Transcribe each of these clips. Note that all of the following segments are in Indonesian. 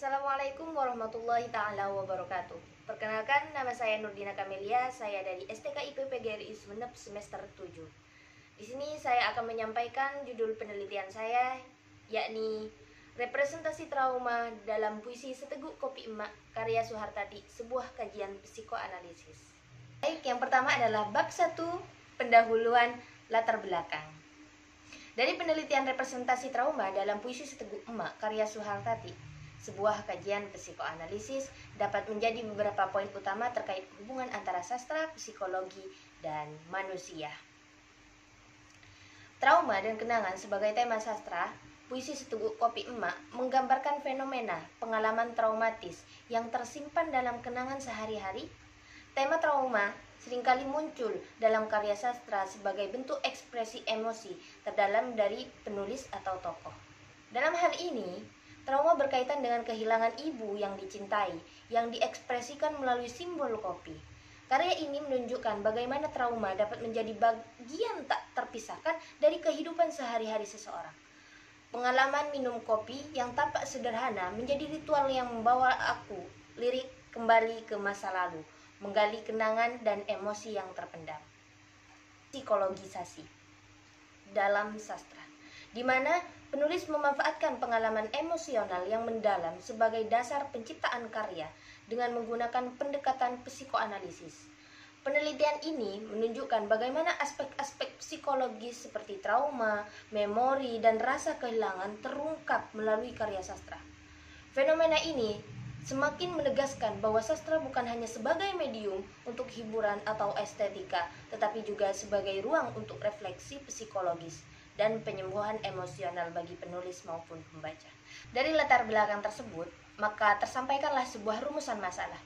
Assalamualaikum warahmatullahi ta'ala wabarakatuh. Perkenalkan, nama saya Nurdina Kamelia, saya dari STKIP PGRI Sumeneb semester 7. Di sini saya akan menyampaikan judul penelitian saya, yakni Representasi Trauma dalam Puisi Seteguk Kopi Emak karya Suhartati, sebuah kajian psikoanalisis. Baik, yang pertama adalah bab 1, pendahuluan latar belakang. Dari penelitian representasi trauma dalam Puisi Seteguk Emak karya Suhartati, sebuah kajian psikoanalisis, dapat menjadi beberapa poin utama terkait hubungan antara sastra, psikologi, dan manusia. Trauma dan kenangan sebagai tema sastra, Puisi Seteguk Kopi Emak menggambarkan fenomena pengalaman traumatis yang tersimpan dalam kenangan sehari-hari. Tema trauma seringkali muncul dalam karya sastra sebagai bentuk ekspresi emosi terdalam dari penulis atau tokoh. Dalam hal ini, trauma berkaitan dengan kehilangan ibu yang dicintai, yang diekspresikan melalui simbol kopi. Karya ini menunjukkan bagaimana trauma dapat menjadi bagian tak terpisahkan dari kehidupan sehari-hari seseorang. Pengalaman minum kopi yang tampak sederhana menjadi ritual yang membawa aku lirik kembali ke masa lalu, menggali kenangan dan emosi yang terpendam. Psikologisasi dalam sastra, di mana penulis memanfaatkan pengalaman emosional yang mendalam sebagai dasar penciptaan karya dengan menggunakan pendekatan psikoanalisis. Penelitian ini menunjukkan bagaimana aspek-aspek psikologis seperti trauma, memori, dan rasa kehilangan terungkap melalui karya sastra. Fenomena ini semakin menegaskan bahwa sastra bukan hanya sebagai medium untuk hiburan atau estetika, tetapi juga sebagai ruang untuk refleksi psikologis dan penyembuhan emosional bagi penulis maupun pembaca. Dari latar belakang tersebut, maka tersampaikanlah sebuah rumusan masalah.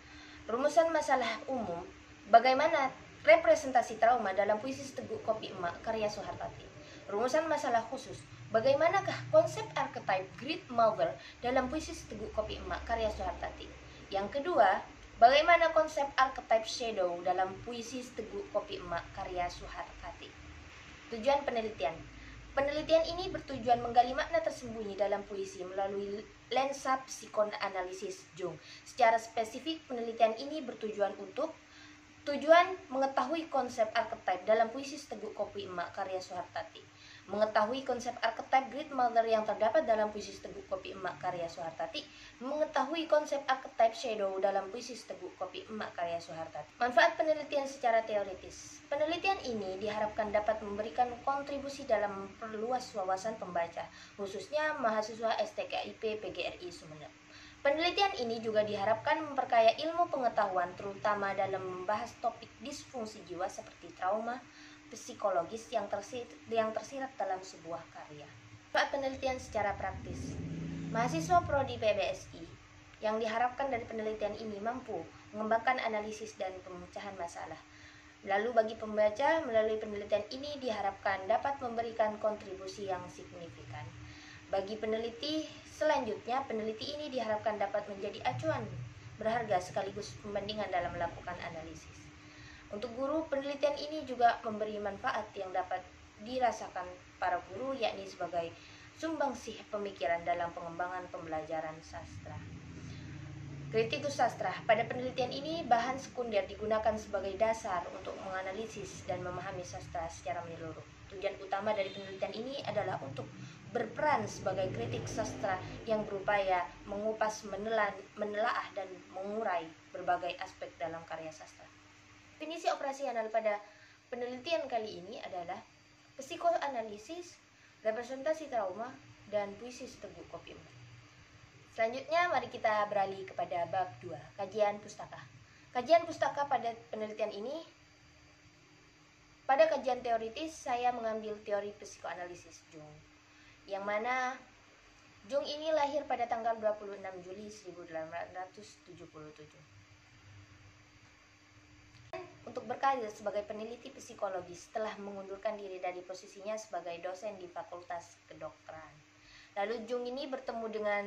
Rumusan masalah umum, bagaimana representasi trauma dalam Puisi Seteguk Kopi Emak karya Suhartati. Rumusan masalah khusus, bagaimanakah konsep archetype Great Mother dalam Puisi Seteguk Kopi Emak karya Suhartati. Yang kedua, bagaimana konsep archetype shadow dalam Puisi Seteguk Kopi Emak karya Suhartati. Tujuan penelitian. Penelitian ini bertujuan menggali makna tersembunyi dalam puisi melalui lensa psikoanalisis Jung. Secara spesifik, penelitian ini bertujuan untuk mengetahui konsep archetype dalam Puisi Seteguk Kopi Emak karya Suhartati, mengetahui konsep archetype Great Mother yang terdapat dalam Puisi Seteguk Kopi Emak karya Suhartati, mengetahui konsep archetype shadow dalam Puisi Seteguk Kopi Emak karya Suhartati. Manfaat penelitian secara teoritis. Penelitian ini diharapkan dapat memberikan kontribusi dalam memperluas wawasan pembaca, khususnya mahasiswa STKIP PGRI Sumeneb. Penelitian ini juga diharapkan memperkaya ilmu pengetahuan terutama dalam membahas topik disfungsi jiwa seperti trauma psikologis yang tersirat dalam sebuah karya. Manfaat penelitian secara praktis. Mahasiswa prodi PBSI yang diharapkan dari penelitian ini mampu mengembangkan analisis dan pemecahan masalah. Lalu bagi pembaca, melalui penelitian ini diharapkan dapat memberikan kontribusi yang signifikan. Bagi peneliti, selanjutnya peneliti ini diharapkan dapat menjadi acuan berharga sekaligus pembandingan dalam melakukan analisis. Untuk guru, penelitian ini juga memberi manfaat yang dapat dirasakan para guru, yakni sebagai sumbangsih pemikiran dalam pengembangan pembelajaran sastra. Kritikus sastra. Pada penelitian ini, bahan sekunder digunakan sebagai dasar untuk menganalisis dan memahami sastra secara menyeluruh. Tujuan utama dari penelitian ini adalah untuk berperan sebagai kritik sastra yang berupaya mengupas, menelaah, dan mengurai berbagai aspek dalam karya sastra. Definisi operasional pada penelitian kali ini adalah psikoanalisis, representasi trauma, dan puisi seteguk kopi emak. Selanjutnya, mari kita beralih kepada bab 2, kajian pustaka. Kajian pustaka pada penelitian ini, pada kajian teoritis, saya mengambil teori psikoanalisis Jung, yang mana Jung ini lahir pada tanggal 26 Juli 1877. Untuk berkarir sebagai peneliti psikologi setelah mengundurkan diri dari posisinya sebagai dosen di Fakultas Kedokteran. Lalu Jung ini bertemu dengan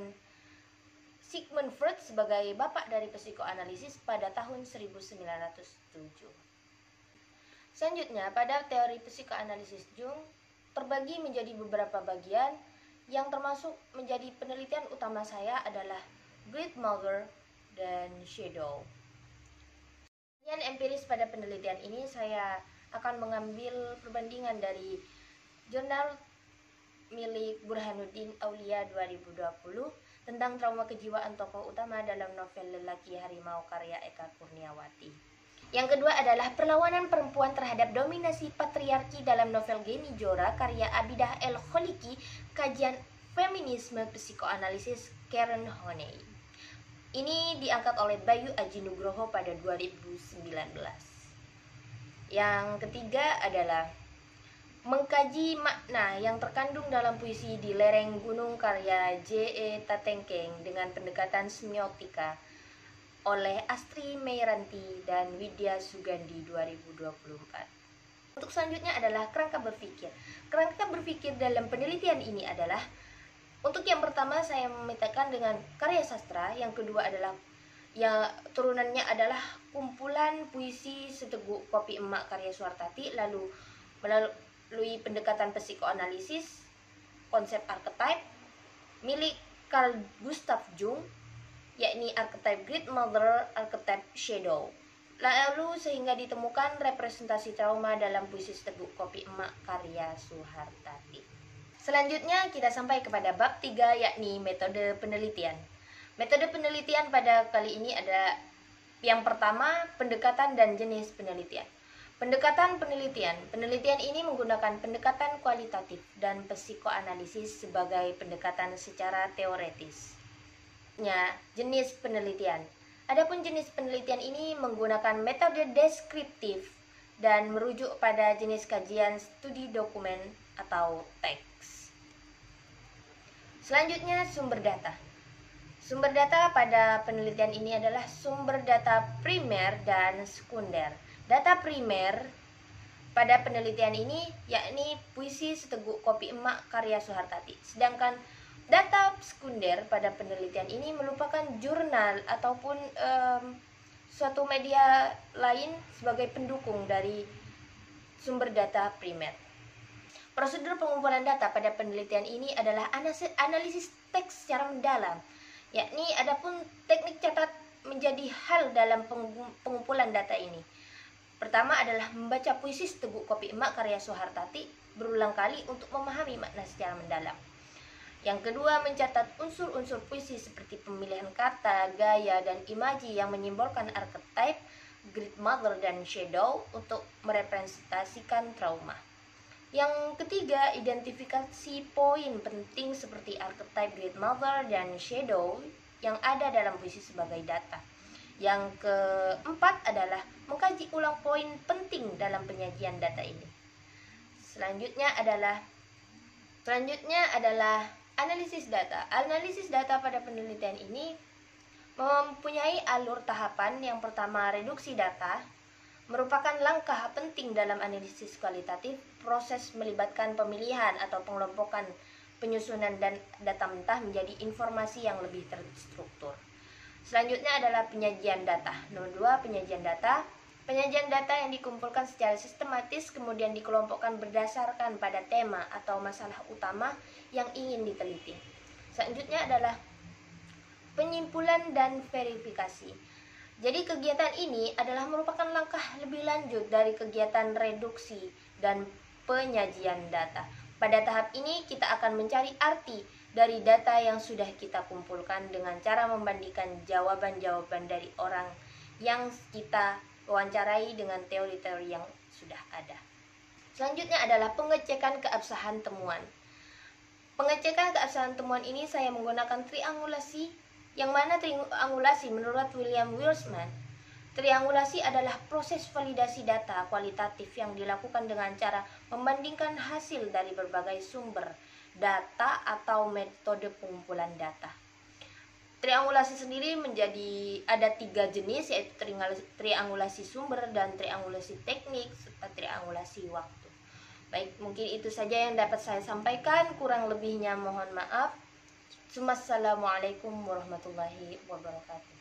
Sigmund Freud sebagai bapak dari psikoanalisis pada tahun 1907. Selanjutnya, pada teori psikoanalisis Jung terbagi menjadi beberapa bagian yang termasuk menjadi penelitian utama saya adalah Great Mother, dan Shadow. Kemudian empiris pada penelitian ini saya akan mengambil perbandingan dari jurnal milik Burhanuddin Aulia 2020 tentang trauma kejiwaan tokoh utama dalam novel Lelaki Harimau karya Eka Kurniawati. Yang kedua adalah perlawanan perempuan terhadap dominasi patriarki dalam novel Geni Jora karya Abidah El Kholiki, kajian feminisme psikoanalisis Karen Honey. Ini diangkat oleh Bayu Aji Nugroho pada 2019. Yang ketiga adalah mengkaji makna yang terkandung dalam puisi Di Lereng Gunung karya J.E. Tatengkeng dengan pendekatan semiotika oleh Astri Meiranti dan Widya Sugandi 2024. Untuk selanjutnya adalah kerangka berpikir. Kerangka berpikir dalam penelitian ini adalah, untuk yang pertama saya memetakan dengan karya sastra, yang kedua adalah turunannya adalah kumpulan puisi Seteguk Kopi Emak karya Suhartati, lalu melalui pendekatan psikoanalisis konsep archetype milik Carl Gustav Jung, yakni archetype Great Mother, archetype Shadow. Lalu sehingga ditemukan representasi trauma dalam puisi Seteguk Kopi Emak karya Suhartati. Selanjutnya kita sampai kepada bab 3, yakni metode penelitian. Metode penelitian pada kali ini ada yang pertama, pendekatan dan jenis penelitian. Pendekatan penelitian. Penelitian ini menggunakan pendekatan kualitatif dan psikoanalisis sebagai pendekatan secara teoretis. Jenis penelitian. Adapun jenis penelitian ini menggunakan metode deskriptif dan merujuk pada jenis kajian studi dokumen atau teks. Selanjutnya, sumber data. Sumber data pada penelitian ini adalah sumber data primer dan sekunder. Data primer pada penelitian ini yakni puisi Seteguk Kopi Emak karya Suhartati. Sedangkan data sekunder pada penelitian ini merupakan jurnal ataupun suatu media lain sebagai pendukung dari sumber data primer. Prosedur pengumpulan data pada penelitian ini adalah analisis teks secara mendalam, yakni adapun teknik catat menjadi hal dalam pengumpulan data ini. Pertama adalah membaca puisi Seteguk Kopi Emak karya Suhartati berulang kali untuk memahami makna secara mendalam. Yang kedua, mencatat unsur-unsur puisi seperti pemilihan kata, gaya, dan imaji yang menyimbolkan archetype Great Mother dan Shadow untuk merepresentasikan trauma. Yang ketiga, identifikasi poin penting seperti archetype Great Mother dan Shadow yang ada dalam puisi sebagai data. Yang keempat adalah mengkaji ulang poin penting dalam penyajian data ini. Selanjutnya adalah analisis data. Analisis data pada penelitian ini mempunyai alur tahapan. Yang pertama, reduksi data merupakan langkah penting dalam analisis kualitatif. Proses melibatkan pemilihan atau pengelompokan, penyusunan dan data mentah menjadi informasi yang lebih terstruktur. Selanjutnya adalah penyajian data. Nomor 2, penyajian data. Penyajian data yang dikumpulkan secara sistematis kemudian dikelompokkan berdasarkan pada tema atau masalah utama yang ingin diteliti. Selanjutnya adalah penyimpulan dan verifikasi. Jadi kegiatan ini adalah merupakan langkah lebih lanjut dari kegiatan reduksi dan penyajian data. Pada tahap ini kita akan mencari arti dari data yang sudah kita kumpulkan dengan cara membandingkan jawaban-jawaban dari orang yang kita wawancarai dengan teori-teori yang sudah ada. Selanjutnya adalah pengecekan keabsahan temuan. Pengecekan keabsahan temuan ini saya menggunakan triangulasi, yang mana triangulasi menurut William Wilsman, triangulasi adalah proses validasi data kualitatif yang dilakukan dengan cara membandingkan hasil dari berbagai sumber data atau metode pengumpulan data. Triangulasi sendiri menjadi ada 3 jenis, yaitu triangulasi sumber dan triangulasi teknik serta triangulasi waktu. Baik, mungkin itu saja yang dapat saya sampaikan, kurang lebihnya mohon maaf. Assalamualaikum warahmatullahi wabarakatuh.